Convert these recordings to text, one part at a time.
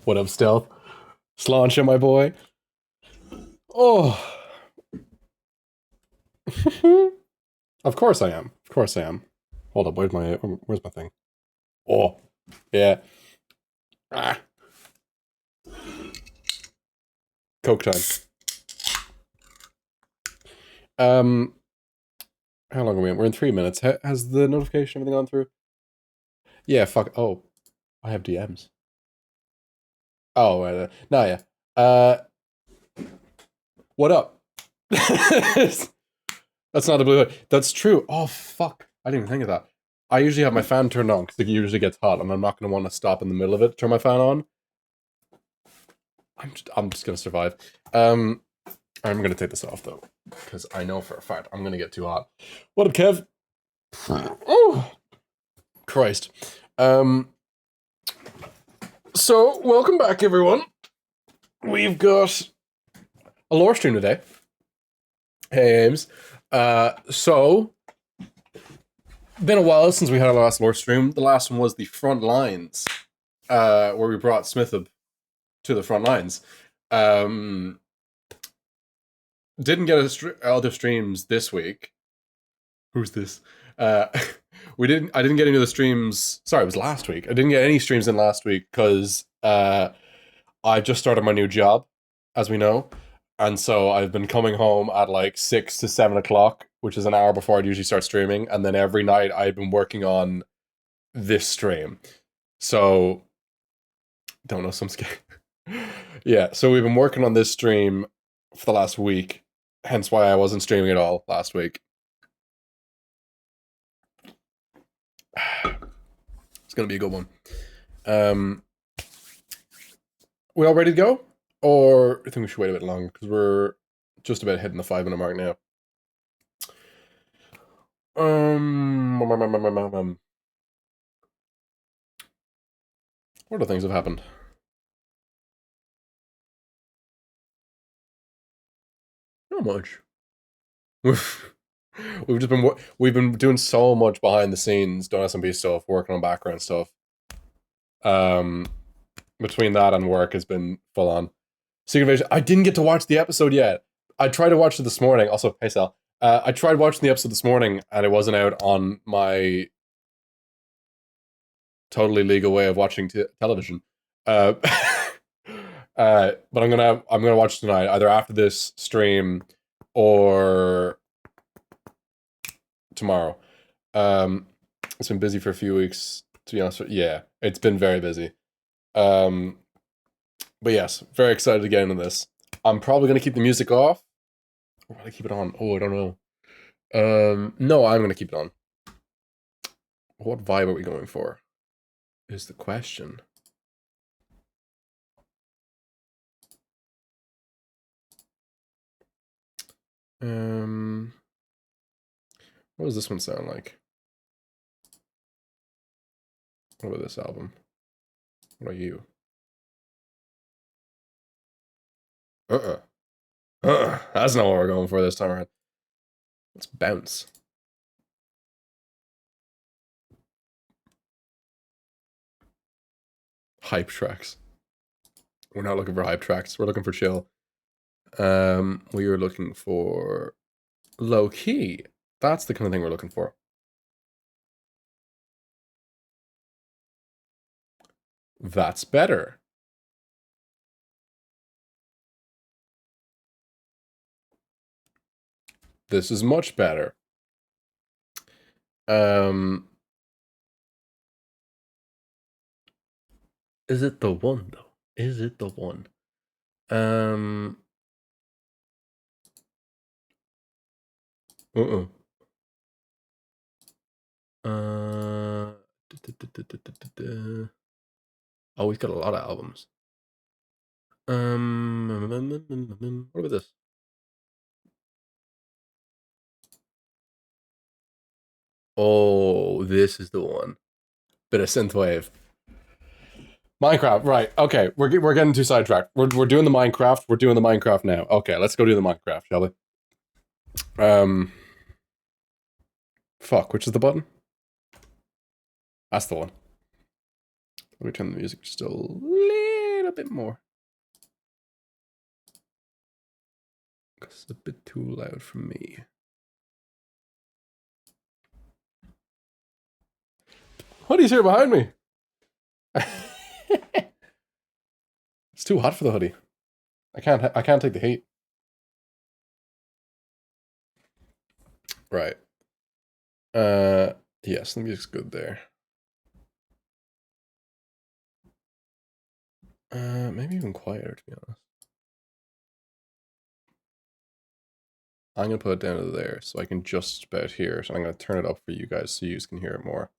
What up, Stealth? Sláinte, my boy. Oh. Of course I am. Of course I am. Hold up, where's my thing? Oh. Yeah. Ah. Coke time. How long are we in? We're in 3 minutes. Has the notification, everything gone through? Yeah, fuck. Oh. I have DMs. Oh, right. No, yeah. What up? That's not a blue hood. That's true. Oh, fuck. I didn't even think of that. I usually have my fan turned on because it usually gets hot and I'm not going to want to stop in the middle of it to turn my fan on. I'm just going to survive. I'm going to take this off, though, because I know for a fact I'm going to get too hot. What up, Kev? Oh, Christ. So, welcome back, everyone. We've got a lore stream today. Hey, Ames. So, been a while since we had our last lore stream. The last one was the front lines, where we brought Smithab to the front lines. Didn't get other streams this week. Who's this? I didn't get into the streams. Sorry, it was last week. I didn't get any streams in last week because I just started my new job, as we know, and so I've been coming home at like 6 to 7 o'clock, which is an hour before I'd usually start streaming, and then every night I've been working on this stream. So, don't know, some scared. Yeah, so we've been working on this stream for the last week, hence why I wasn't streaming at all last week. It's gonna be a good one. We all ready to go? Or I think we should wait a bit longer because we're just about hitting the 5-minute mark now. What other things have happened? Not much. We've been doing so much behind the scenes, Dunn3 SMP stuff, working on background stuff. Between that and work has been full on. Secret Invasion. I didn't get to watch the episode yet. I tried to watch it this morning. Also, hey Sal. I tried watching the episode this morning and it wasn't out on my totally legal way of watching television. But I'm gonna watch tonight, either after this stream or tomorrow. It's been busy for a few weeks, to be honest. Yeah, it's been very busy. But yes, very excited to get into this. I'm probably gonna keep the music off. Or will I keep it on? Oh, I don't know. No, I'm gonna keep it on. What vibe are we going for? Is the question. What does this one sound like? What about this album? What about you? That's not what we're going for this time around. Let's bounce. Hype tracks. We're not looking for hype tracks. We're looking for chill. We are looking for low key. That's the kind of thing we're looking for. That's better. This is much better. Is it the one though? Is it the one? Oh, he's got a lot of albums. What about this? Oh, this is the one. Bit of synthwave. Minecraft, right? Okay, we're getting too sidetracked. We're doing the Minecraft. We're doing the Minecraft now. Okay, let's go do the Minecraft, shall we? Fuck, which is the button? That's the one. Let me turn the music just a little bit more. It's a bit too loud for me. Hoodie's here behind me. It's too hot for the hoodie. I can't take the heat. Right. Yes, the music's good there. Maybe even quieter, to be honest. I'm gonna put it down to there so I can just about hear it. So I'm gonna turn it up for you guys so you can hear it more.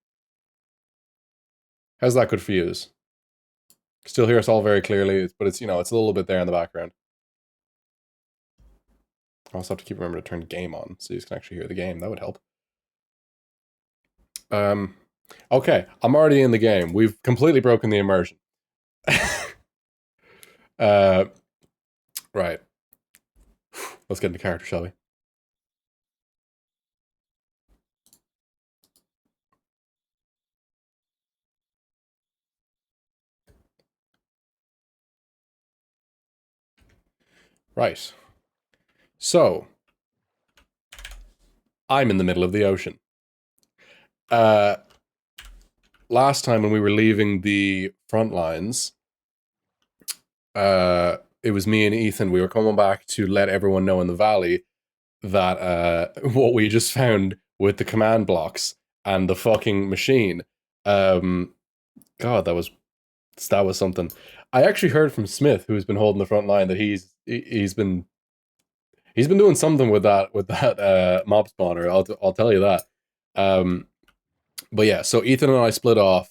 How's that good for you? Still hear us all very clearly, but it's, you know, it's a little bit there in the background. I also have to keep remembering to turn the game on so you can actually hear the game. That would help. Okay, I'm already in the game. We've completely broken the immersion. Right. Let's get into character, shall we? Right. So, I'm in the middle of the ocean. Last time when we were leaving the front lines, it was me and Ethan. We were coming back to let everyone know in the valley that what we just found with the command blocks and the fucking machine. God, that was something. I actually heard from Smith, who's been holding the front line, that he's been doing something with that mob spawner. I'll tell you that. But yeah, so Ethan and I split off.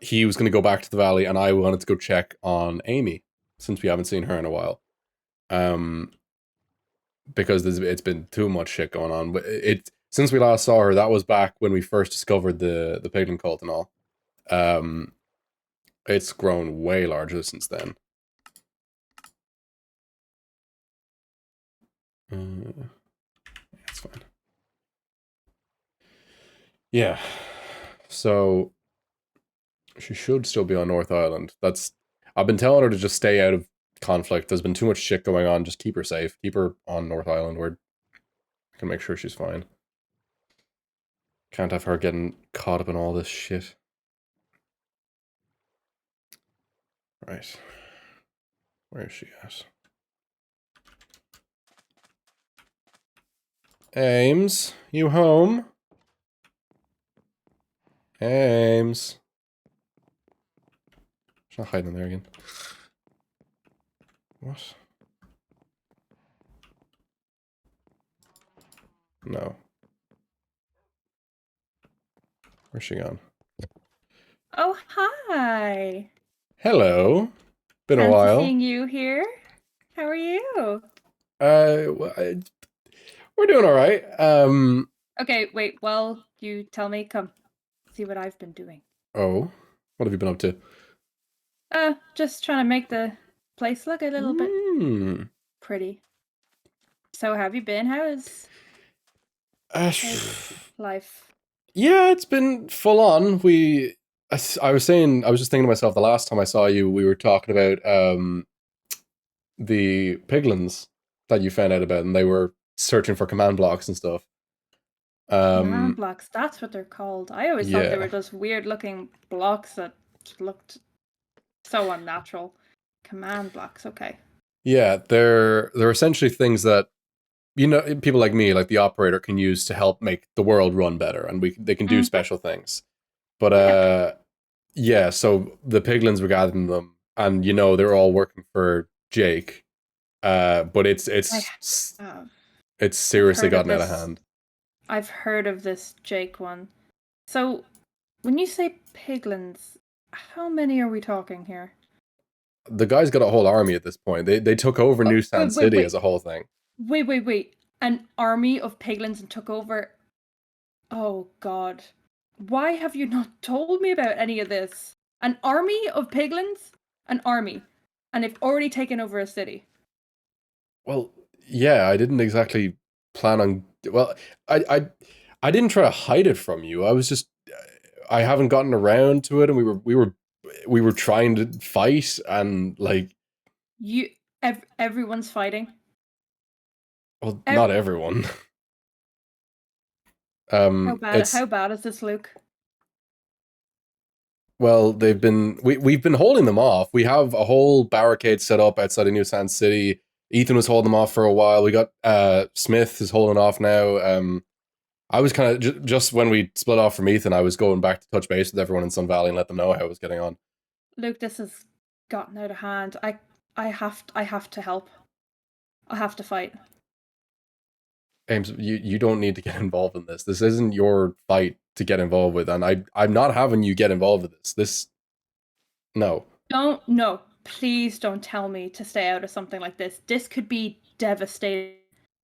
He was going to go back to the valley, and I wanted to go check on Amy since we haven't seen her in a while. Because it's been too much shit going on. But since we last saw her, that was back when we first discovered the Piglin cult and all. It's grown way larger since then. That's fine. Yeah. So she should still be on North Island. I've been telling her to just stay out of conflict. There's been too much shit going on. Just keep her safe. Keep her on North Island where I can make sure she's fine. Can't have her getting caught up in all this shit. Right. Where is she at? Ames, you home? Ames. She's not hiding in there again. What? No. Where's she gone? Oh, hi. Hello. Been a Fancy while. seeing you here. How are you? We're doing all right. Okay, wait. Well, you tell me. Come, see what I've been doing. Oh, what have you been up to? Just trying to make the place look a little bit pretty. So, have you been? How's life? Yeah, it's been full on. I was just thinking to myself the last time I saw you, we were talking about the piglins that you found out about, and they were searching for command blocks and stuff. Command blocks, that's what they're called. I always thought they Yeah. were just weird looking blocks that looked so unnatural. Command blocks, okay. Yeah, they're essentially things that, you know, people like me, like the operator, can use to help make the world run better, and they can do special things. But yeah, so the piglins were gathering them, and you know they're all working for Jake. But it's seriously gotten out of hand. I've heard of this Jake one. So, when you say piglins, how many are we talking here? The guy's got a whole army at this point. They took over New Sand City as a whole thing. Wait. An army of piglins and took over... Oh, God. Why have you not told me about any of this? An army of piglins? An army. And they've already taken over a city. Well, yeah, I didn't exactly plan on... Well, I didn't try to hide it from you. I was just... I haven't gotten around to it, and we were trying to fight, and like, Everyone's fighting. well, not Everyone. everyone. How It's bad is this, Luke? well, we've been holding them off. We have a whole barricade set up outside of New Sand City. Ethan was holding them off for a while. We got Smith is holding off now. I was kind of just when we split off from Ethan, I was going back to touch base with everyone in Sun Valley and let them know how it was getting on. Luke, this has gotten out of hand. I have to help. I have to fight. Ames, you don't need to get involved in this. This isn't your fight to get involved with, and I'm not having you get involved with this. No. No, please don't tell me to stay out of something like this. This could be devastating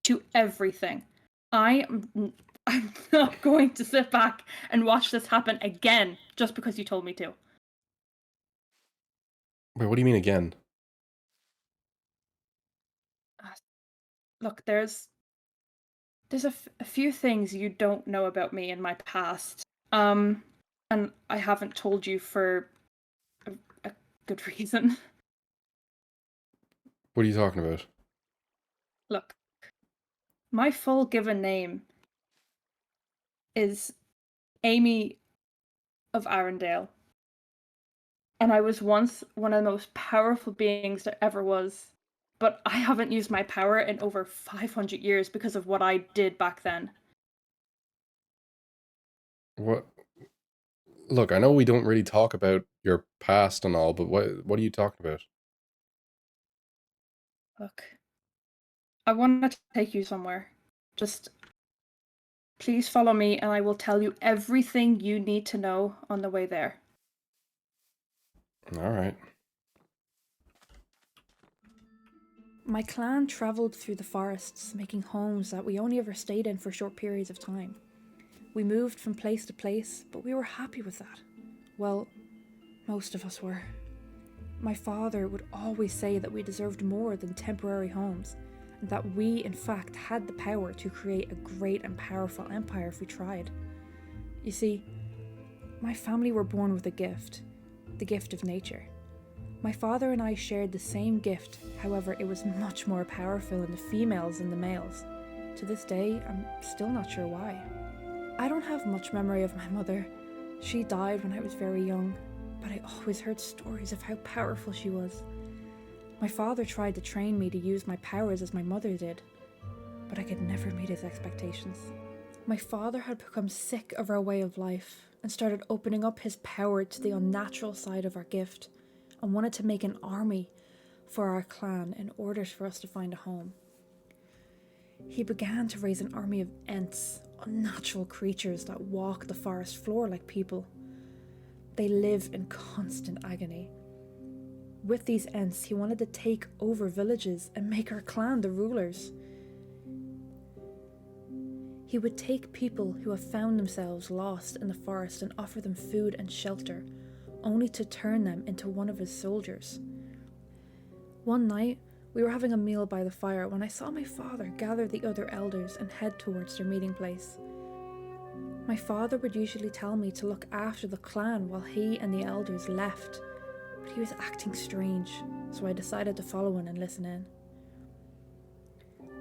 to everything. I'm not going to sit back and watch this happen again just because you told me to. Wait, what do you mean again? Look, there's a few things you don't know about me in my past. And I haven't told you for a good reason. What are you talking about? Look, my full given name is Amy of Arendelle. And I was once one of the most powerful beings there ever was. But I haven't used my power in over 500 years because of what I did back then. What? Look, I know we don't really talk about your past and all, but what are you talking about? Look, I want to take you somewhere. Just please follow me and I will tell you everything you need to know on the way there. All right. My clan travelled through the forests, making homes that we only ever stayed in for short periods of time. We moved from place to place, but we were happy with that. Well, most of us were. My father would always say that we deserved more than temporary homes, and that we, in fact, had the power to create a great and powerful empire if we tried. You see, my family were born with a gift, the gift of nature. My father and I shared the same gift, however, it was much more powerful in the females than the males. To this day, I'm still not sure why. I don't have much memory of my mother. She died when I was very young, but I always heard stories of how powerful she was. My father tried to train me to use my powers as my mother did, but I could never meet his expectations. My father had become sick of our way of life and started opening up his power to the unnatural side of our gift, and wanted to make an army for our clan in order for us to find a home. He began to raise an army of Ents, unnatural creatures that walk the forest floor like people. They live in constant agony. With these Ents, he wanted to take over villages and make our clan the rulers. He would take people who have found themselves lost in the forest and offer them food and shelter, only to turn them into one of his soldiers. One night, we were having a meal by the fire when I saw my father gather the other elders and head towards their meeting place. My father would usually tell me to look after the clan while he and the elders left, but he was acting strange, so I decided to follow him and listen in.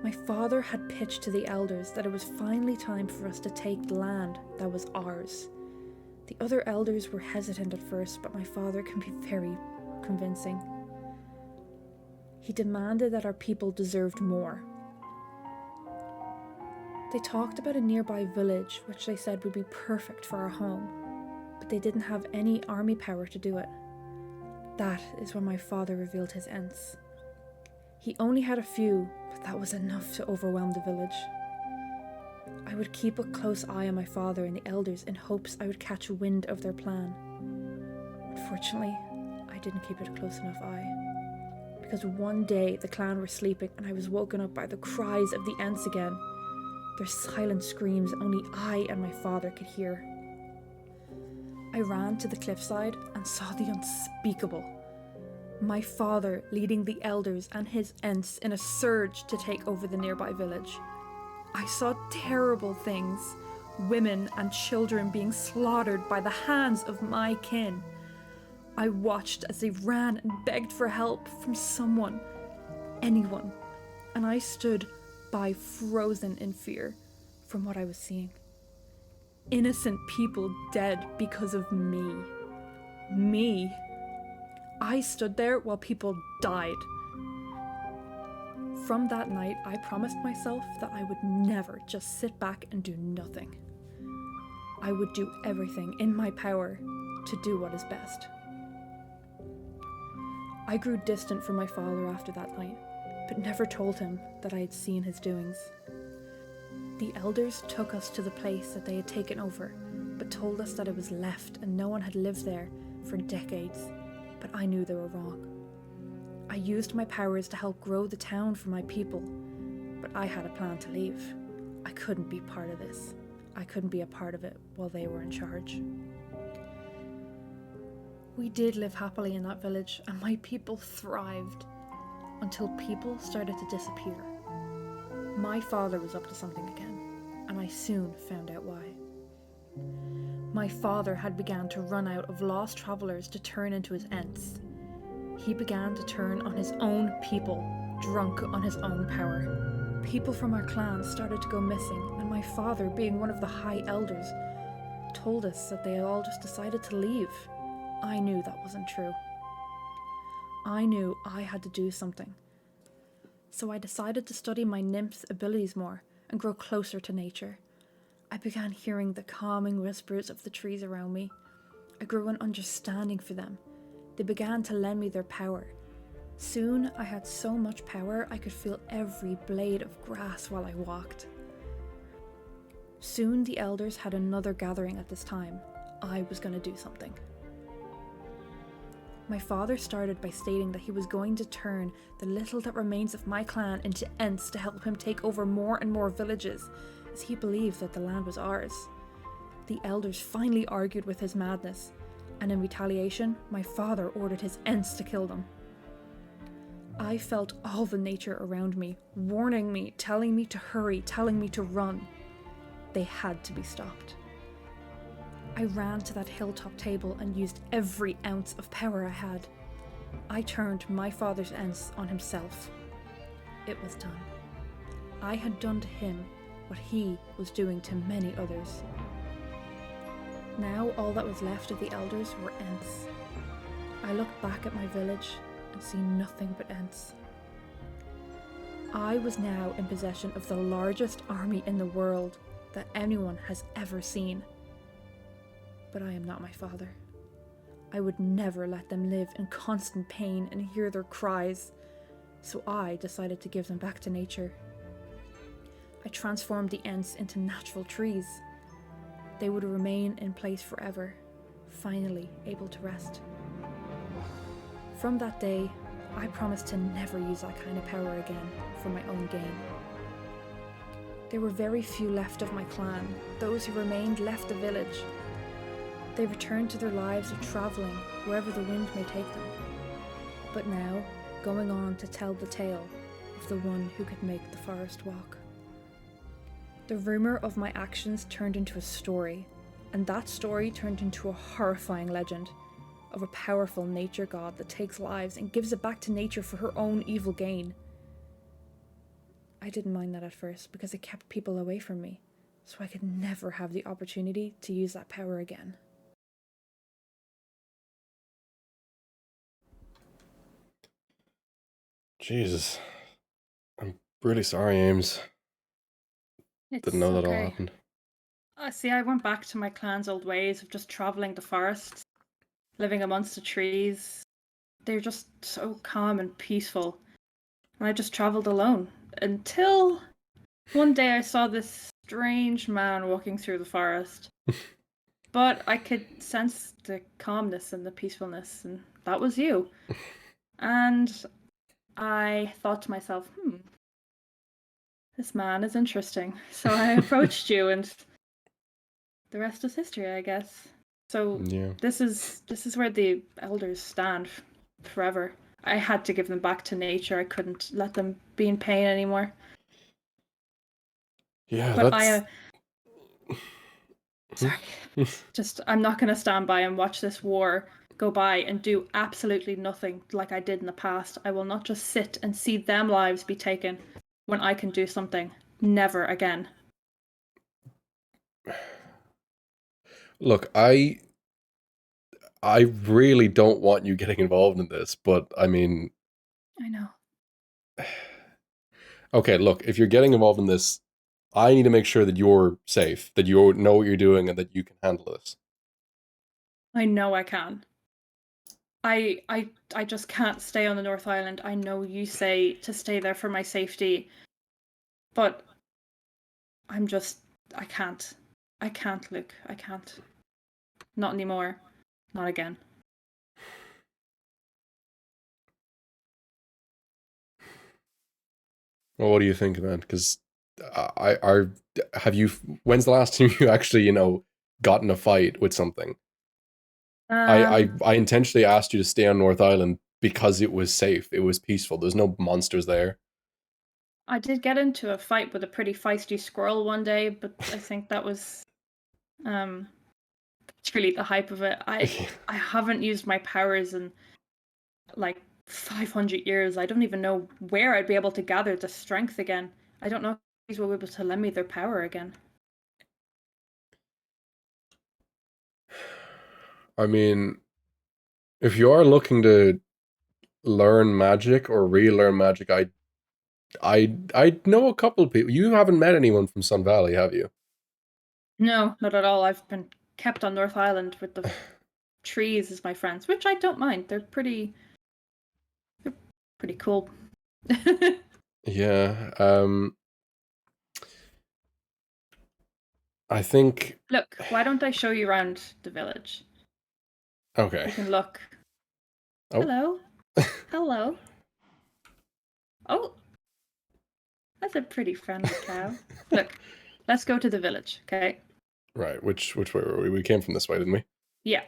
My father had pitched to the elders that it was finally time for us to take the land that was ours. The other elders were hesitant at first, but my father can be very convincing. He demanded that our people deserved more. They talked about a nearby village which they said would be perfect for our home, but they didn't have any army power to do it. That is when my father revealed his Ents. He only had a few, but that was enough to overwhelm the village. I would keep a close eye on my father and the elders in hopes I would catch wind of their plan. Unfortunately, I didn't keep a close enough eye, because one day the clan were sleeping and I was woken up by the cries of the Ents again. Their silent screams only I and my father could hear. I ran to the cliffside and saw the unspeakable. My father leading the elders and his Ents in a surge to take over the nearby village. I saw terrible things, women and children being slaughtered by the hands of my kin. I watched as they ran and begged for help from someone, anyone, and I stood by frozen in fear from what I was seeing. Innocent people dead because of me. Me. I stood there while people died. From that night, I promised myself that I would never just sit back and do nothing. I would do everything in my power to do what is best. I grew distant from my father after that night, but never told him that I had seen his doings. The elders took us to the place that they had taken over, but told us that it was left and no one had lived there for decades, but I knew they were wrong. I used my powers to help grow the town for my people, but I had a plan to leave. I couldn't be part of this. I couldn't be a part of it while they were in charge. We did live happily in that village, and my people thrived, until people started to disappear. My father was up to something again, and I soon found out why. My father had begun to run out of lost travellers to turn into his Ents. He began to turn on his own people, drunk on his own power. People from our clan started to go missing, and my father, being one of the high elders, told us that they all just decided to leave. I knew that wasn't true. I knew I had to do something. So I decided to study my nymph's abilities more and grow closer to nature. I began hearing the calming whispers of the trees around me. I grew an understanding for them. They began to lend me their power. Soon I had so much power I could feel every blade of grass while I walked. Soon the elders had another gathering at this time. I was going to do something. My father started by stating that he was going to turn the little that remains of my clan into Ents to help him take over more and more villages, as he believed that the land was ours. The elders finally argued with his madness, and in retaliation, my father ordered his Ents to kill them. I felt all the nature around me, warning me, telling me to hurry, telling me to run. They had to be stopped. I ran to that hilltop table and used every ounce of power I had. I turned my father's Ents on himself. It was done. I had done to him what he was doing to many others. Now all that was left of the elders were Ents. I looked back at my village and see nothing but Ents. I was now in possession of the largest army in the world that anyone has ever seen. But I am not my father. I would never let them live in constant pain and hear their cries, so I decided to give them back to nature. I transformed the Ents into natural trees. They would remain in place forever, finally able to rest. From that day, I promised to never use that kind of power again for my own gain. There were very few left of my clan. Those who remained left the village. They returned to their lives of travelling wherever the wind may take them, but now going on to tell the tale of the one who could make the forest walk. The rumour of my actions turned into a story, and that story turned into a horrifying legend of a powerful nature god that takes lives and gives it back to nature for her own evil gain. I didn't mind that at first because it kept people away from me, so I could never have the opportunity to use that power again. Jesus. I'm really sorry, Ames. Didn't know that all happened. See, I went back to my clan's old ways of just travelling the forests, living amongst the trees. They're just so calm and peaceful. And I just travelled alone until one day I saw this strange man walking through the forest. But I could sense the calmness and the peacefulness, and that was you. And I thought to myself, this man is interesting. So I approached you, and the rest is history, I guess. So Yeah. this is where the elders stand forever. I had to give them back to nature. I couldn't let them be in pain anymore. Yeah, But that's... sorry. I'm not going to stand by and watch this war go by and do absolutely nothing like I did in the past. I will not just sit and see them lives be taken when I can do something. Never again. Look, I really don't want you getting involved in this, but I mean, I know. okay, look, if you're getting involved in this, I need to make sure that you're safe, that you know what you're doing, and that you can handle this. I know I can. I just can't stay on the North Island. I know you say to stay there for my safety, but I'm just I can't. I can't, Luke. I can't. Not anymore. Not again. Well, what do you think, man? Because have you? When's the last time you actually, got in a fight with something? I intentionally asked you to stay on North Island because it was safe. It was peaceful. There's no monsters there. I did get into a fight with a pretty feisty squirrel one day, but I think that was it's really the hype of it. I haven't used my powers in like 500 years. I don't even know where I'd be able to gather the strength again. I don't know if these will be able to lend me their power again. I mean, if you are looking to learn magic or relearn magic, I know a couple people. You haven't met anyone from Sun Valley, have you? No, not at all. I've been kept on North Island with the trees as my friends, which I don't mind. They're pretty cool. Yeah. I think. Look, why don't I show you around the village? Okay. You can look. Oh. Hello. Hello. Oh, that's a pretty friendly cow. Look, let's go to the village, okay? Right. Which way were we? We came from this way, didn't we? Yeah.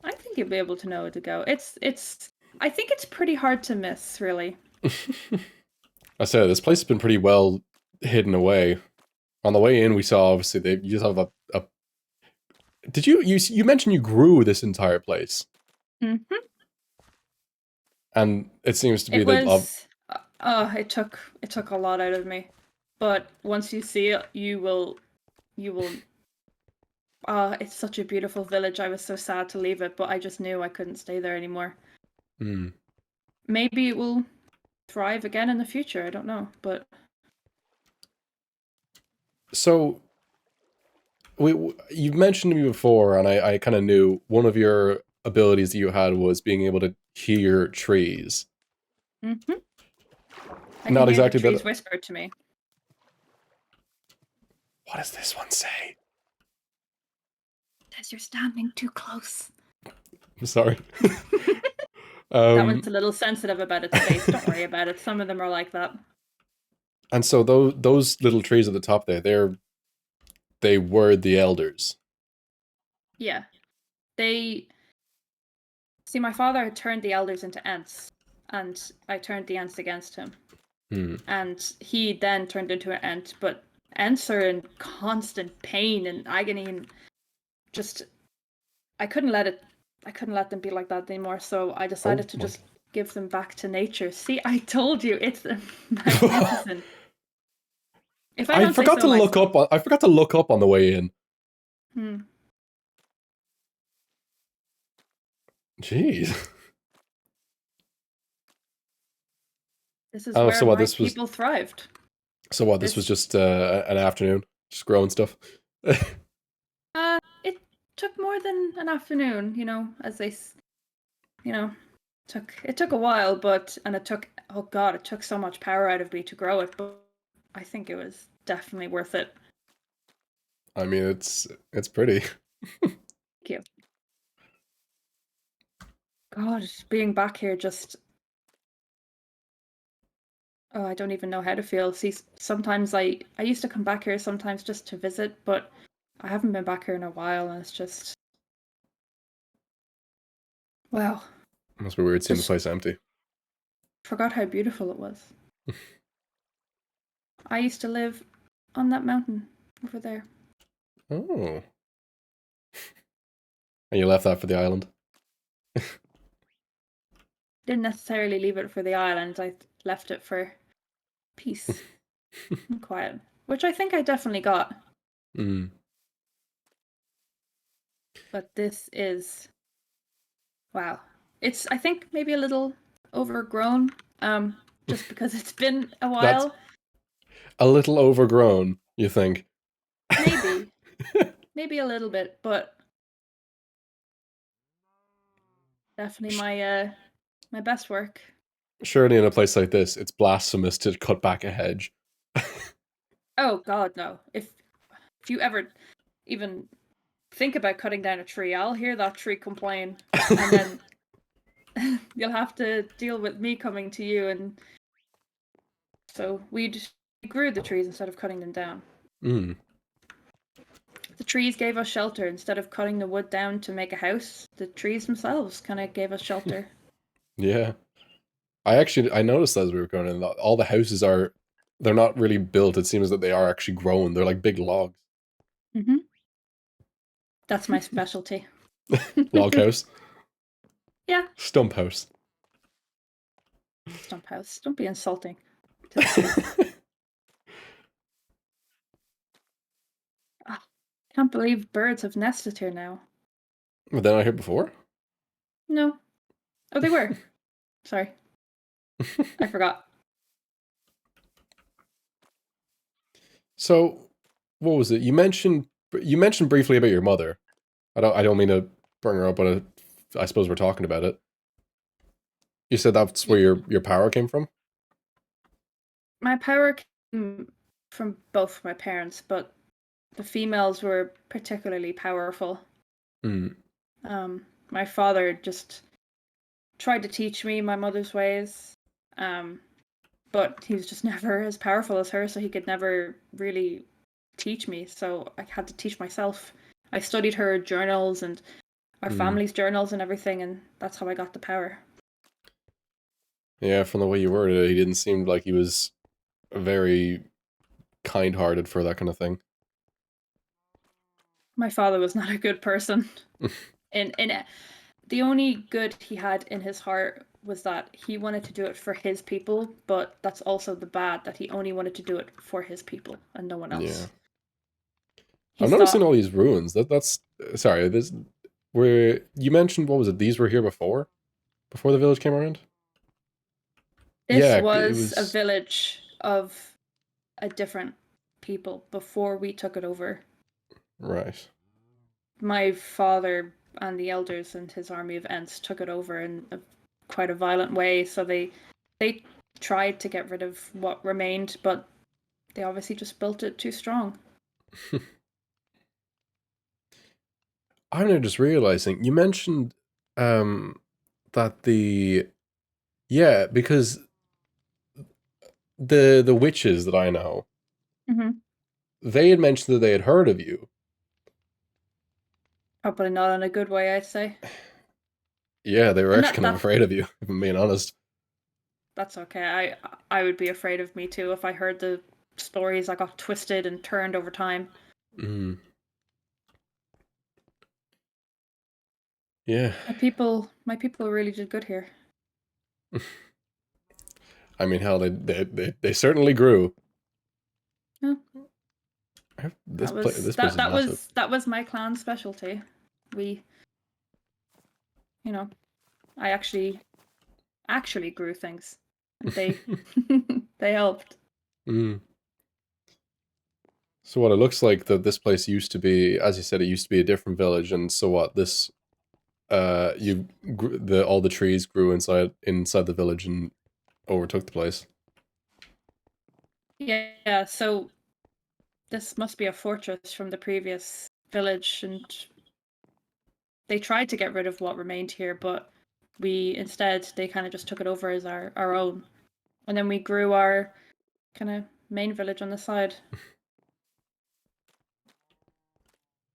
I think you'll be able to know where to go. I think it's pretty hard to miss, really. I said this place has been pretty well hidden away. On the way in, we saw obviously you just have a. Did you mentioned you grew this entire place, Mm-hmm. and it seems to be It that was it took a lot out of me. But once you see it, you will it's such a beautiful village. I was so sad to leave it, but I just knew I couldn't stay there anymore. Maybe it will thrive again in the future. I don't know, but So you've mentioned to me before, and I kind of knew one of your abilities that you had was being able to hear trees. mm-hmm. I Not can hear the exactly trees that. whisper to me. What does this one say? Says you're standing too close. I'm sorry. That one's a little sensitive about its face. Don't worry about it. Some of them are like that. And so those little trees at the top there, they were the elders. Yeah. They see my father had turned the elders into ants, and I turned the ants against him. And he then turned into an ant, but ants are in constant pain and agony and just I couldn't let them be like that anymore, so I decided to just give them back to nature. See, I told you, it's magnificent. If I forgot to look up. I forgot to look up on the way in. Jeez. This is where my people thrived. So what? This was just an afternoon, just growing stuff. It took more than an afternoon, as they, it took a while, and it took so much power out of me to grow it, but I think it was definitely worth it. I mean, it's pretty. Thank you. God, being back here just. Oh, I don't even know how to feel. See, sometimes I used to come back here sometimes just to visit, but I haven't been back here in a while, and it's just. Wow. It must be weird seeing the place empty. Forgot how beautiful it was. I used to live on that mountain over there. Oh. And you left that for the island. Didn't necessarily leave it for the island. I left it for peace and quiet, which I think I definitely got. Mm. But this is, wow. It's, I think, maybe a little overgrown, just because it's been a That's while. a little overgrown, you think? Maybe. Maybe a little bit, but definitely my best work. Surely in a place like this, it's blasphemous to cut back a hedge. Oh God, no. If you ever even think about cutting down a tree, I'll hear that tree complain, and then you'll have to deal with me coming to you. And so we grew the trees instead of cutting them down. Mm. The trees gave us shelter instead of cutting the wood down to make a house. The trees themselves kind of gave us shelter. Yeah. I noticed as we were going in that all the houses they're not really built. It seems that they are actually grown. They're like big logs. Mm-hmm. That's my specialty. Log house. Yeah. Stump house. Stump house. Don't be insulting to the kids. Oh, can't believe birds have nested here now. But then I heard before. No. Oh, they were. Sorry. I forgot. So, what was it? You mentioned briefly about your mother. I don't mean to bring her up, but I suppose we're talking about it. You said that's where your power came from? My power came from both my parents, but the females were particularly powerful. Mm. My father just tried to teach me my mother's ways, but he was just never as powerful as her, so he could never really teach me. So I had to teach myself. I studied her journals and our family's journals and everything, and that's how I got the power. Yeah, from the way you worded it, he didn't seem like he was very kind-hearted for that kind of thing. My father was not a good person. in the only good he had in his heart was that he wanted to do it for his people, but that's also the bad, that he only wanted to do it for his people and no one else. Yeah. He I'm noticing thought, all these ruins. That's sorry, this where you mentioned, what was it? These were here before the village came around? this Yeah, it was a was village of a different people before we took it over. right. My father and the elders and his army of Ents took it over in quite a violent way, so they tried to get rid of what remained, but they obviously just built it too strong. I'm now just realizing you mentioned that because the witches that I know, Mm-hmm. they had mentioned that they had heard of you. Probably not in a good way, I'd say. Yeah, they were And actually kind of afraid of you, if I'm being honest. that's okay. I would be afraid of me too if I heard the stories that got twisted and turned over time. Mm. Yeah. My people really did good here. I mean, hell, they certainly grew. Yeah. This place is massive. That was my clan specialty. We, you know, I actually grew things. And they they helped. Mm. So what it looks like that this place used to be, as you said, it used to be a different village, and so what this, all the trees grew inside the village and overtook the place. Yeah, so this must be a fortress from the previous village, and they tried to get rid of what remained here, but they kind of just took it over as our own. And then we grew our kind of main village on the side.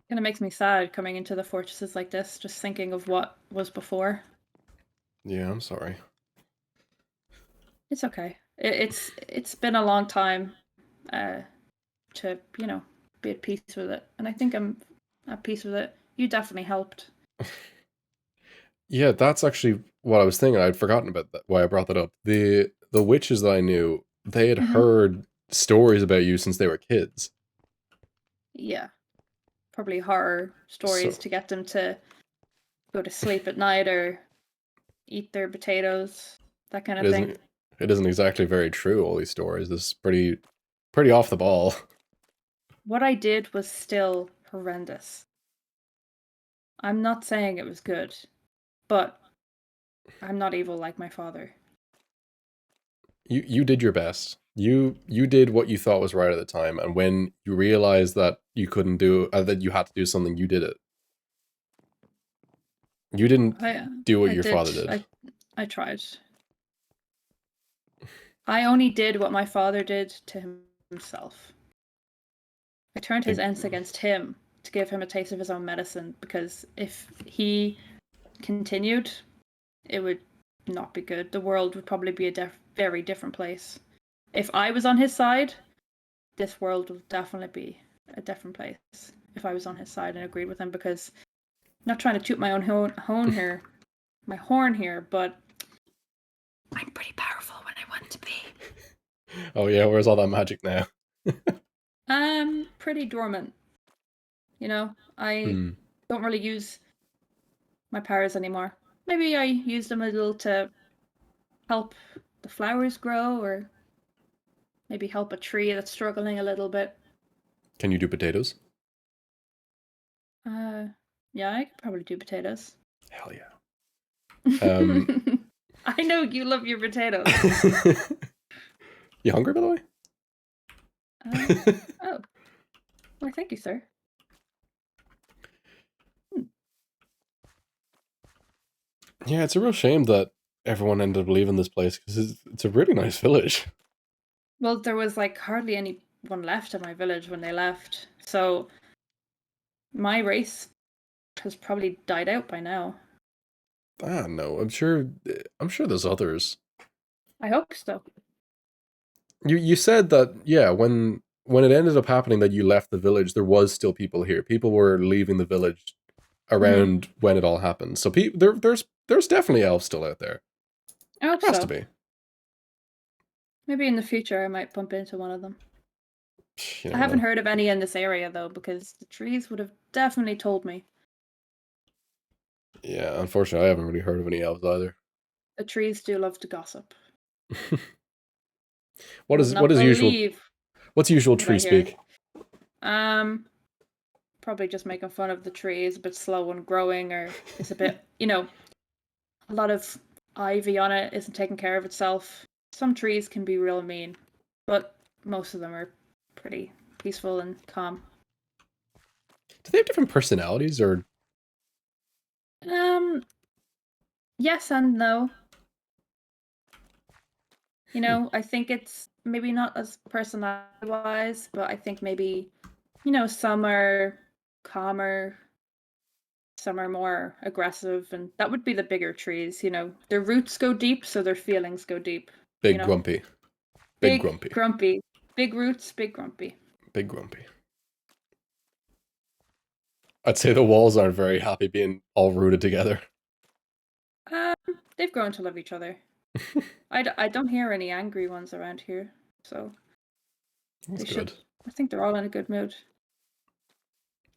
Kind of makes me sad coming into the fortresses like this, just thinking of what was before. Yeah, I'm sorry. It's okay. It's been a long time to be at peace with it, and I think I'm at peace with it. You definitely helped. Yeah, that's actually what I was thinking. I'd forgotten about that. Why I brought that up. The witches that I knew, they had Hmm. heard stories about you since they were kids. Yeah, probably horror stories So to get them to go to sleep at night or eat their potatoes, that kind it of thing. isn't exactly very true. All these stories. This is pretty off the ball. What I did was still horrendous. I'm not saying it was good, but I'm not evil like my father. You did your best. You did what you thought was right at the time, and when you realized that you couldn't do that, you had to do something. You did it. You didn't I do what I your did. father did. I tried. I only did what my father did to himself. I turned his ends against him to give him a taste of his own medicine because if he continued, it would not be good. The world would probably be a very different place. If I was on his side, this world would definitely be a different place. If I was on his side and agreed with him, because I'm not trying to toot my own horn here, but I'm pretty powerful when I want to be. Oh yeah, where's all that magic now? I'm pretty dormant. You know, I Hmm. don't really use my powers anymore. Maybe I use them a little to help the flowers grow, or maybe help a tree that's struggling a little bit. Can you do potatoes? Uh, yeah, I could probably do potatoes. Hell yeah. Um, I know you love your potatoes. you hungry, by the way? Oh, why, thank you, sir. Yeah, it's a real shame that everyone ended up leaving this place because it's a really nice village. Well, there was like hardly anyone left in my village when they left, so my race has probably died out by now. Ah, no, I'm sure there's others. I hope so. You said that, yeah, when it ended up happening that you left the village, there was still people here. People were leaving the village Mm-hmm. around when it all happened. So there's definitely elves still out there. I hope Has to so. be. Maybe in the future I might bump into one of them. You I never haven't know. heard of any in this area though, because the trees would have definitely told me. Yeah, unfortunately, I haven't really heard of any elves either. The trees do love to gossip. What You would is not usual? believe What's usual what tree I hear. speak? Um, Probably just making fun of the tree is a bit slow in growing, or it's a bit, a lot of ivy on it, isn't taking care of itself. Some trees can be real mean, but most of them are pretty peaceful and calm. Do they have different personalities or? Um, yes and no. I think it's maybe not as personality wise, but I think maybe, some are calmer, some are more aggressive, and that would be the bigger trees. Their roots go deep, so their feelings go deep. you Big know grumpy. Big big grumpy. grumpy, big roots, big grumpy. Big grumpy. I'd say the walls aren't very happy being all rooted together. um they've grown to love each other. I don't hear any angry ones around here, so That's they should. good. I think they're all in a good mood.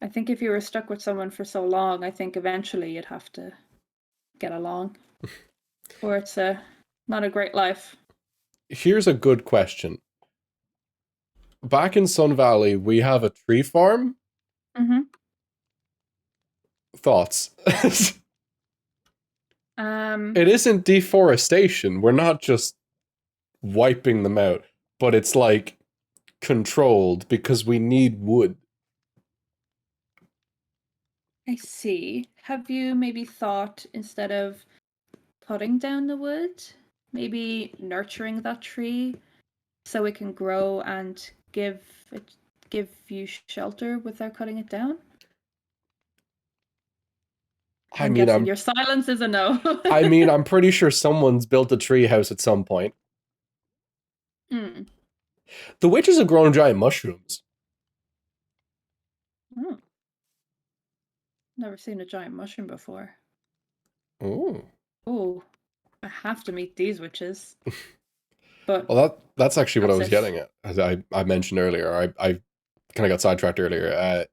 I think if you were stuck with someone for so long, I think eventually you'd have to get along, or it's not a great life. Here's a good question. Back in Sun Valley, we have a tree farm. Mm-hmm. Thoughts? Um, It isn't deforestation. We're not just wiping them out, but it's like controlled because we need wood. I see. Have you maybe thought, instead of cutting down the wood, maybe nurturing that tree so it can grow and give you shelter without cutting it down? I I'm mean, guessing I'm your silence is a no. I mean, I'm pretty sure someone's built a tree house at some point. Mm. The witches have grown giant mushrooms. Mm. Never seen a giant mushroom before. Oh. Oh, I have to meet these witches. But Well, that's actually what I was that's it. getting at. As I mentioned earlier, I kind of got sidetracked earlier.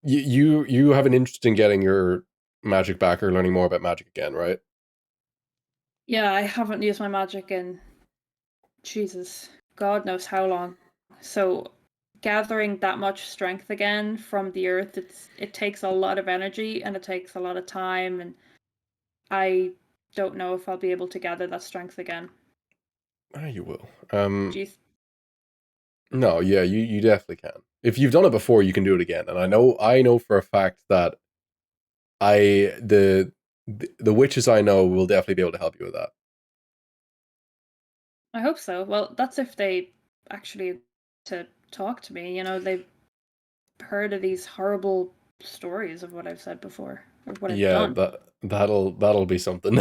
You have an interest in getting your magic back or learning more about magic again, right? Yeah, I haven't used my magic in Jesus, God knows how long. So gathering that much strength again from the earth, it takes a lot of energy and it takes a lot of time, and I don't know if I'll be able to gather that strength again. Ah, you will. Jeez. No, yeah, you definitely can. If you've done it before, you can do it again. And I know for a fact that I the witches I know will definitely be able to help you with that. I hope so. Well, that's if they actually to talk to me. They've heard of these horrible stories of what I've said before or what I've Yeah, done. that'll be something.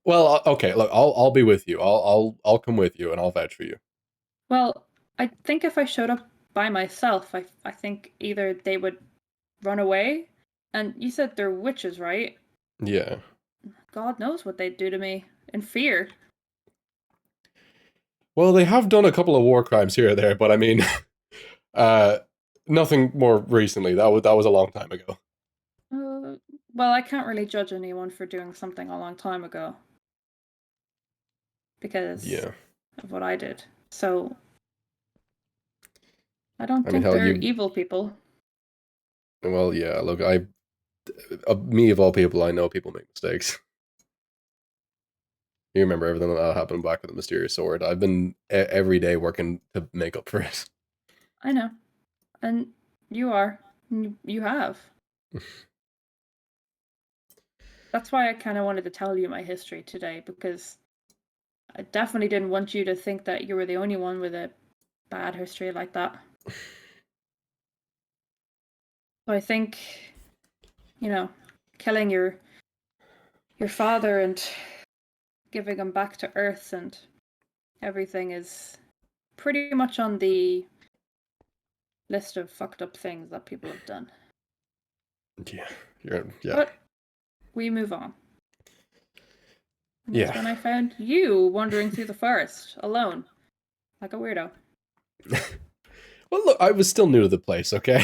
Well, okay, look, I'll be with you. I'll come with you and I'll vouch for you. Well, I think if I showed up by myself, I think either they would run away, and you said they're witches, right? Yeah. God knows what they'd do to me in fear. Well, they have done a couple of war crimes here or there, but I mean, uh, nothing more recently. That was a long time ago. Well, I can't really judge anyone for doing something a long time ago because Yeah. of what I did. So I don't I mean, think hell, they're you. evil people. Well, yeah. Look, me of all people, I know people make mistakes. You remember everything that happened back with the mysterious sword. I've been every day working to make up for it. I know. And you are. You have. That's why I kind of wanted to tell you my history today, because I definitely didn't want you to think that you were the only one with a bad history like that. So I think, killing your father and giving him back to Earth and everything is pretty much on the list of fucked up things that people have done. Yeah. Yeah. But we move on. And Yeah. that's when I found you wandering through the forest alone, like a weirdo. Well, look, I was still new to the place, okay?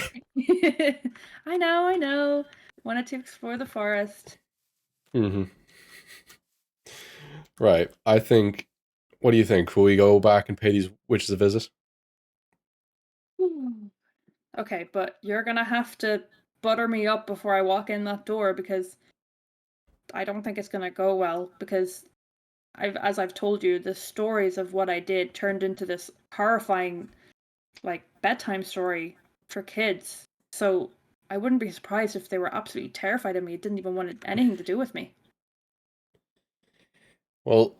I know. Wanted to explore the forest. Mm-hmm. Right. I think. What do you think? Will we go back and pay these witches a visit? Okay, but you're gonna have to butter me up before I walk in that door, because I don't think it's gonna go well, because as I've told you, the stories of what I did turned into this horrifying, like, bedtime story for kids. So I wouldn't be surprised if they were absolutely terrified of me, didn't even want anything to do with me. Well,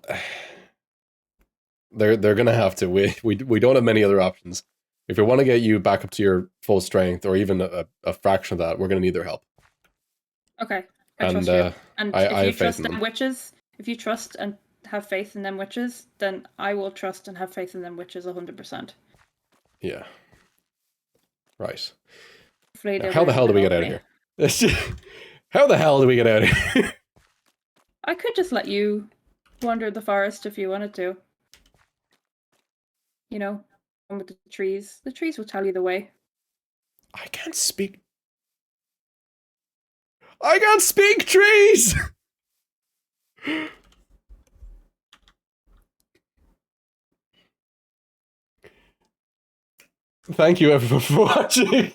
they're gonna have to. We don't have many other options. If we want to get you back up to your full strength, or even a fraction of that, we're gonna need their help. Okay, I And trust you. And if I you have faith trust in them them. witches, if you trust and have faith in them witches, then I will trust and have faith in them witches 100%. Yeah. Right. Hopefully Now, they'll how be the able hell to do we get help out of me. here? How the hell do we get out of here? I could just let you wander the forest if you wanted to. One with the trees. The trees will tell you the way. I can't speak. I can't speak trees. Thank you everyone for watching.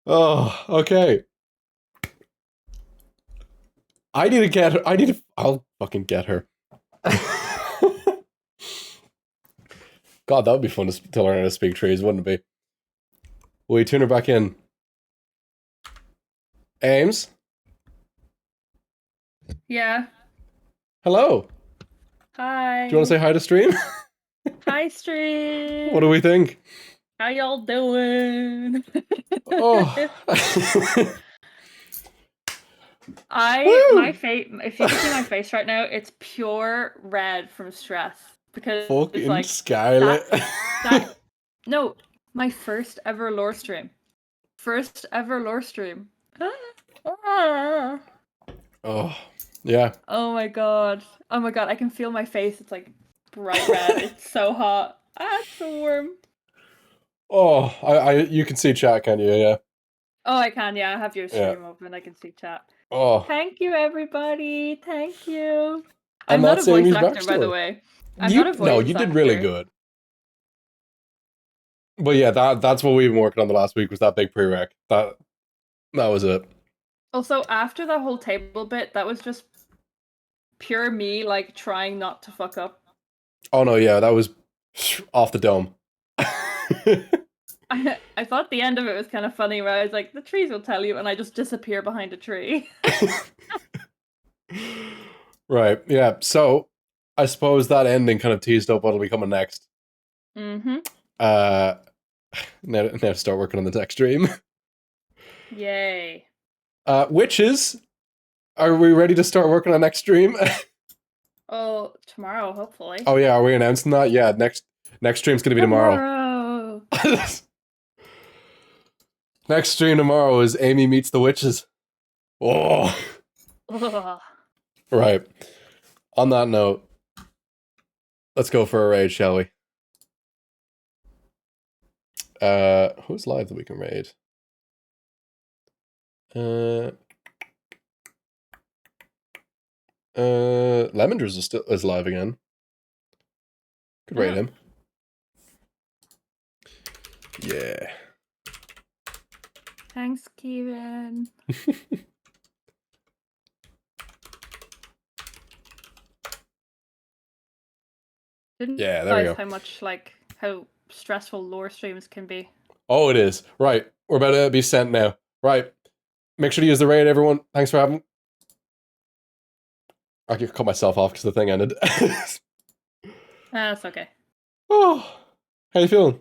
Oh, okay. I need to get her. I'll fucking get her. God, that would be fun to learn how to speak trees, wouldn't it be? Will you tune her back in? Ames? Yeah. Hello. Hi. Do you want to say hi to stream? Hi, stream. What do we think? How y'all doing? Oh. My Woo! face, if you could see my face right now, it's pure red from stress, because it's Fucking like Scarlet. that no, my first ever lore stream. first ever lore stream. Oh Oh, yeah. my god. Oh my god, I can feel my face. It's like bright red. It's so hot. It's so warm. Oh, you can see chat, can you? Yeah. Oh, I can, yeah. I have your Yeah. stream open. I can see chat. Oh, Thank you, everybody. Thank you. And I'm not a that's voice Amy's actor, by the backstory. way. I'm not a voice no, you did really actor. good. But yeah, that's what we've been working on the last week was that big prereq. That was it. Also, after that whole table bit, that was just pure me, like, trying not to fuck up. Oh no, yeah, that was off the dome. I thought the end of it was kind of funny, where I was like, the trees will tell you, and I just disappear behind a tree. Right, yeah. So, I suppose that ending kind of teased up what'll be coming next. Mm-hmm. Now to start working on the next stream. Yay. Witches, are we ready to start working on next stream? Oh, tomorrow, hopefully. Oh yeah, are we announcing that? Yeah, next stream's gonna be tomorrow. Next stream tomorrow is Amy Meets the Witches. Oh. Ugh. Right. On that note, let's go for a raid, shall we? Who's live that we can raid? Lemonders is live again. Could raid him. Yeah. Thanks, Kevin. Didn't Yeah, there we realize go. how much, like, how stressful lore streams can be. Oh, it is. Right. We're about to be sent now. Right. Make sure to use the raid, everyone. Thanks for having. I can cut myself off because the thing ended. That's okay. Oh, how you feeling?